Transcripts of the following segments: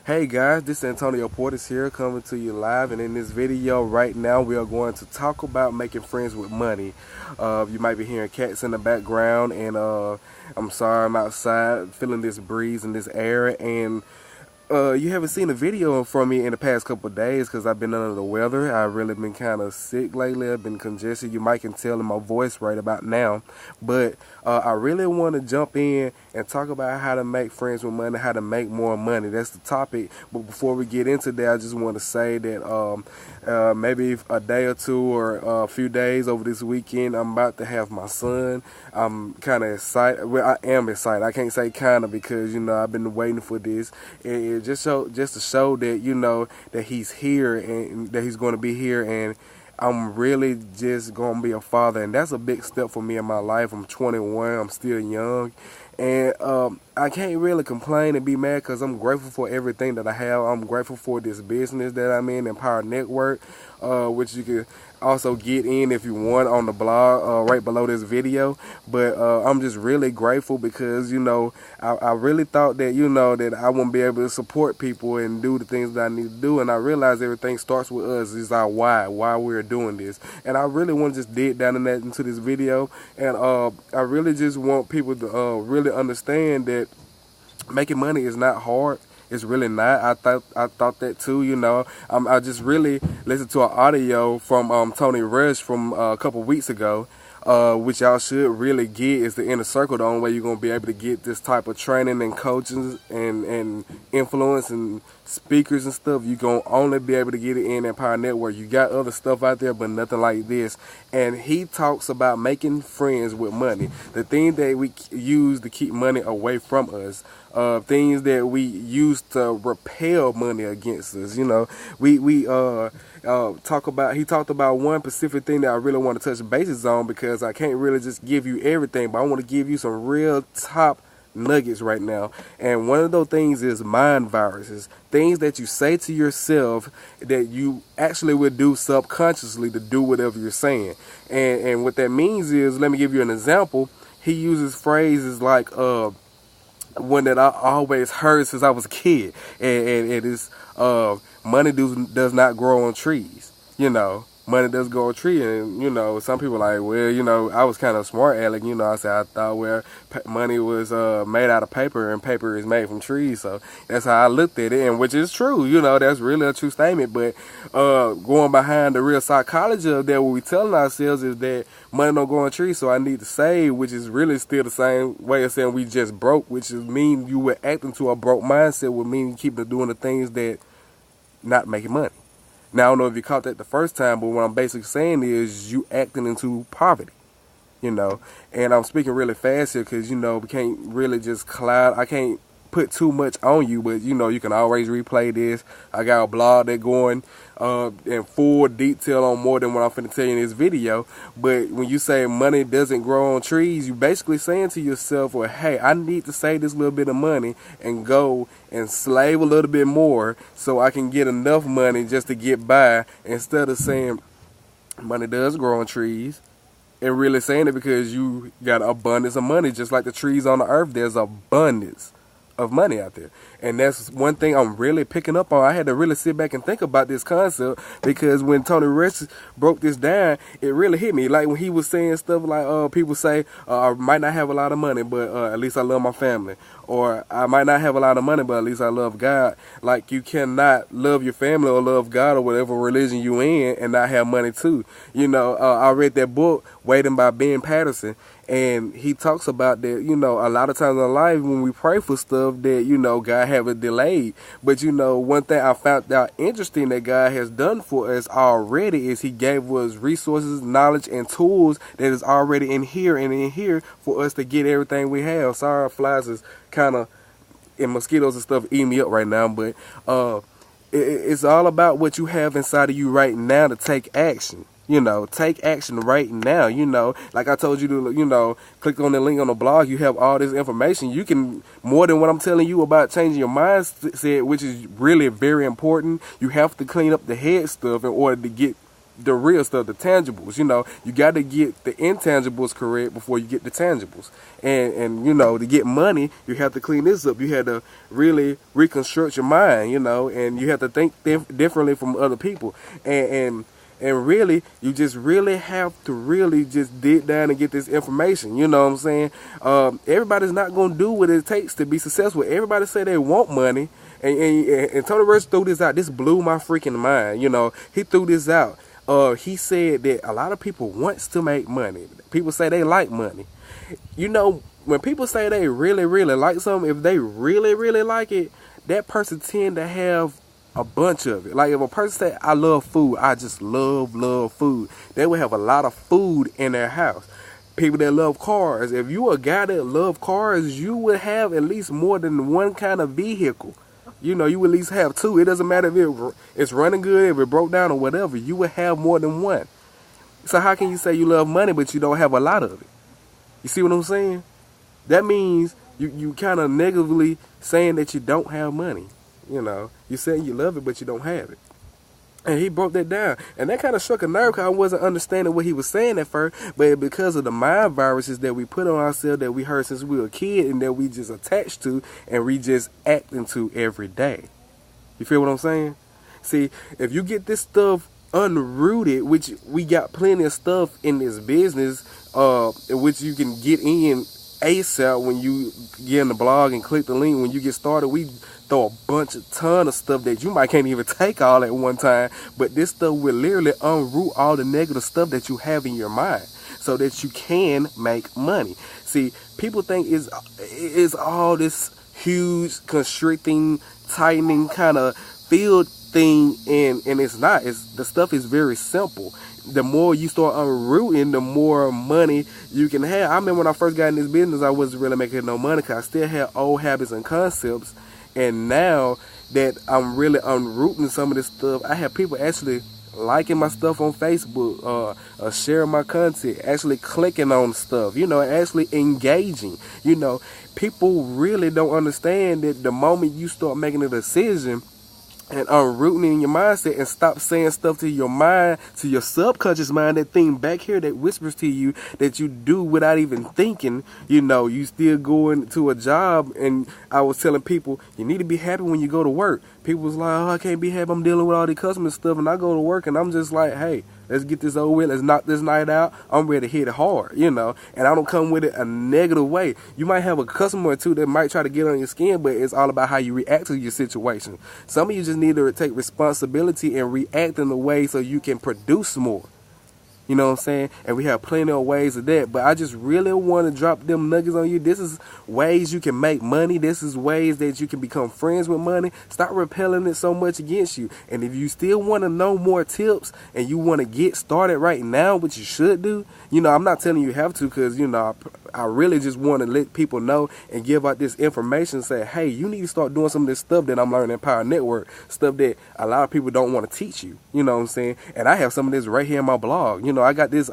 Hey guys, this is Antonio Portis here coming to you live, and in this video right now we are going to talk about making friends with money. You might be hearing cats in the background, and I'm sorry, I'm outside feeling this breeze and this air, and you haven't seen a video from me in the past couple of days because I've been under the weather. I've really been kind of sick lately. I've been congested. You might can tell in my voice right about now. But I really want to jump in and talk about how to make friends with money, how to make more money. That's the topic. But before we get into that, I just want to say that maybe a day or two or a few days over this weekend, I'm about to have my son. I'm kind of excited. Well, I am excited. I can't say kind of because, I've been waiting for this. Just to show that that he's here and that he's going to be here, and I'm really just going to be a father, and that's a big step for me in my life. I'm 21. I'm still young, and I can't really complain and be mad because I'm grateful for everything that I have. I'm grateful for this business that I'm in, Empower Network, which you can also get in if you want on the blog right below this video. But I'm just really grateful because I really thought that that I wouldn't be able to support people and do the things that I need to do, and I realized everything starts with us. Is our why we're doing this, and I really want to just dig down into this video, and I really just want people to really understand that making money is not hard. It's really not. I thought that too. I just really listened to an audio from Tony Rush from a couple weeks ago, which y'all should really get. Is the inner circle. The only way you're gonna be able to get this type of training and coaching and influence and speakers and stuff. You're gonna only be able to get it in Empower Network. You got other stuff out there, but nothing like this. And he talks about making friends with money. The thing that we use to keep money away from us. Things that we use to repel money against us. We talked about one specific thing that I really want to touch bases on, because I can't really just give you everything, but I want to give you some real top nuggets right now. And one of those things is mind viruses, things that you say to yourself that you actually would do subconsciously to do whatever you're saying. And what that means is, let me give you an example. He uses phrases like one that I always heard since I was a kid, and it is money does not grow on trees. Money does grow on a tree, and some people are like, well, I was kind of smart aleck. I said I thought, well, money was made out of paper, and paper is made from trees. So that's how I looked at it, and which is true. That's really a true statement. But going behind the real psychology of that, what we telling ourselves is that money don't grow on trees, so I need to save, which is really still the same way of saying we just broke, which is mean you were acting to a broke mindset, would mean you keep doing the things that not making money. Now, I don't know if you caught that the first time, but what I'm basically saying is you acting into poverty, and I'm speaking really fast here because, we can't really just cloud. I can't put too much on you, but, you can always replay this. I got a blog that going in full detail on more than what I'm finna tell you in this video. But when you say money doesn't grow on trees, you basically saying to yourself, well, hey, I need to save this little bit of money and go and slave a little bit more so I can get enough money just to get by, instead of saying money does grow on trees, and really saying it because you got abundance of money. Just like the trees on the earth, there's abundance of money out there. And that's one thing I'm really picking up on. I had to really sit back and think about this concept, because when Tony Rush broke this down, it really hit me. Like when he was saying stuff like, people say, I might not have a lot of money, but at least I love my family. Or I might not have a lot of money, but at least I love God. Like, you cannot love your family or love God or whatever religion you in and not have money too. I read that book, Waiting by Ben Patterson, and he talks about that, a lot of times in life when we pray for stuff that, God have it delayed. But, one thing I found out interesting that God has done for us already is he gave us resources, knowledge, and tools that is already in here and in here for us to get everything we have. Sorry, flies is kind of, and mosquitoes and stuff eating me up right now, but it's all about what you have inside of you right now to take action. Take action right now. Like I told you to, click on the link on the blog. You have all this information. You can, more than what I'm telling you about changing your mindset, which is really very important. You have to clean up the head stuff in order to get the real stuff, the tangibles. You know, you got to get the intangibles correct before you get the tangibles. And you know, to get money, you have to clean this up. You have to really reconstruct your mind, you know, and you have to think differently from other people. And really, you just really have to really just dig down and get this information. You know what I'm saying? Everybody's not going to do what it takes to be successful. Everybody say they want money. And Tony Rich threw this out. This blew my freaking mind. You know, he threw this out. He said that a lot of people wants to make money. People say they like money. You know, when people say they really, really like something, if they really, really like it, that person tend to have a bunch of it. Like if a person say, I love food, I just love food, they will have a lot of food in their house. People that love cars, if you a guy that love cars, you would have at least more than one kind of vehicle. You know, you would at least have two. It doesn't matter if it's running good, if it broke down or whatever, you would have more than one. So how can you say you love money but you don't have a lot of it? You see what I'm saying? That means you kind of negatively saying that you don't have money. You know, you saying you love it, but you don't have it. And he broke that down. And that kind of struck a nerve because I wasn't understanding what he was saying at first. But because of the mind viruses that we put on ourselves that we heard since we were a kid and that we just attached to and we just act into every day. You feel what I'm saying? See, if you get this stuff unrooted, which we got plenty of stuff in this business, in which you can get in ASAP when you get in the blog and click the link. When you get started, we throw a ton of stuff that you might can't even take all at one time, but this stuff will literally unroot all the negative stuff that you have in your mind so that you can make money. See, people think it's all this huge constricting, tightening kind of field thing, and it's not. The stuff is very simple. The more you start unrooting, the more money you can have. I remember when I first got in this business, I wasn't really making no money because I still had old habits and concepts. And now that I'm really unrooting some of this stuff, I have people actually liking my stuff on Facebook, sharing my content, actually clicking on stuff, you know, actually engaging. You know, people really don't understand that the moment you start making a decision and unrooting in your mindset and stop saying stuff to your mind, to your subconscious mind, that thing back here that whispers to you that you do without even thinking, you know, you still going to a job. And I was telling people, you need to be happy when you go to work. People was like, oh, I can't be happy, I'm dealing with all the customer stuff. And I go to work and I'm just like, hey, let's get this over with. Let's knock this night out. I'm ready to hit it hard, you know. And I don't come with it a negative way. You might have a customer or two that might try to get on your skin, but it's all about how you react to your situation. Some of you just need to take responsibility and react in a way so you can produce more. You know what I'm saying? And we have plenty of ways of that. But I just really want to drop them nuggets on you. This is ways you can make money. This is ways that you can become friends with money. Stop repelling it so much against you. And if you still want to know more tips and you want to get started right now, which you should do, you know, I'm not telling you have to, because, you know, I really just want to let people know and give out this information. Say, hey, you need to start doing some of this stuff that I'm learning in Power Network. Stuff that a lot of people don't want to teach you. You know what I'm saying? And I have some of this right here in my blog. You know, I got this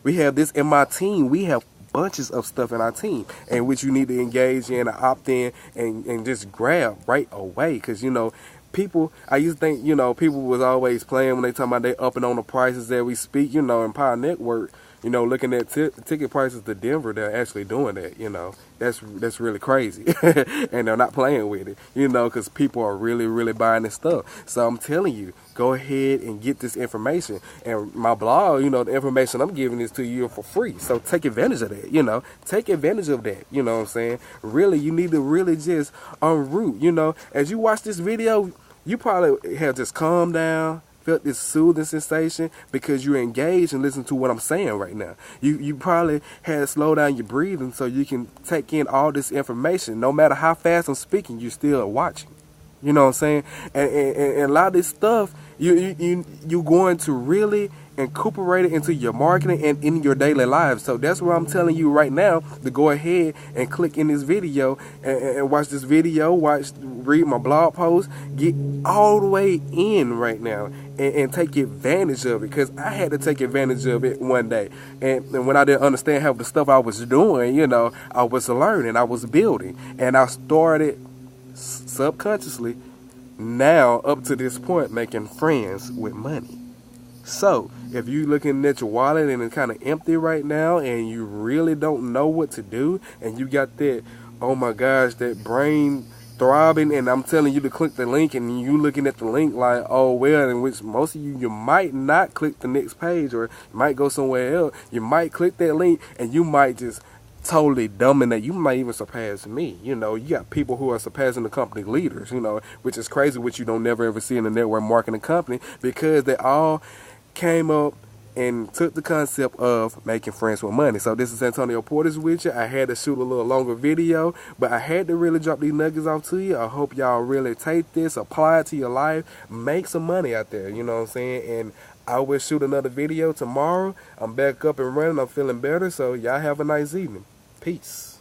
we have this in my team. We have bunches of stuff in our team in which you need to engage in, opt in, and just grab right away. Because, you know, people, I used to think, you know, people was always playing when they talking about they upping on the prices that we speak, you know, in Power Network. You know, looking at ticket prices to Denver, they're actually doing that. You know, that's really crazy, and they're not playing with it. You know, because people are really, really buying this stuff. So I'm telling you, go ahead and get this information. And my blog, you know, the information I'm giving is to you for free. So take advantage of that. You know, take advantage of that. You know what I'm saying? Really, you need to really just unroot. You know, as you watch this video, you probably have just calmed down, felt this soothing sensation because you're engaged and listen to what I'm saying right now. You probably had to slow down your breathing so you can take in all this information. No matter how fast I'm speaking, you're still watching. You know what I'm saying? And a lot of this stuff, you're going to really incorporate it into your marketing and in your daily lives. So that's what I'm telling you right now, to go ahead and click in this video and watch this video, read my blog post, get all the way in right now and take advantage of it, because I had to take advantage of it one day. And when I didn't understand how the stuff I was doing, you know, I was learning, I was building, and I started subconsciously now up to this point making friends with money. So, if you're looking at your wallet and it's kind of empty right now and you really don't know what to do and you got that, oh my gosh, that brain throbbing and I'm telling you to click the link and you looking at the link like, oh well, in which most of you might not click the next page or you might go somewhere else. You might click that link and you might just totally dominate. You might even surpass me. You know, you got people who are surpassing the company leaders, you know, which is crazy, which you don't never ever see in the network marketing company because they all came up and took the concept of making friends with money. So this is Antonio Portis with you. I had to shoot a little longer video, but I had to really drop these nuggets off to you. I hope y'all really take this, apply it to your life, make some money out there, you know what I'm saying? And I will shoot another video tomorrow. I'm back up and running. I'm feeling better. So y'all have a nice evening. Peace.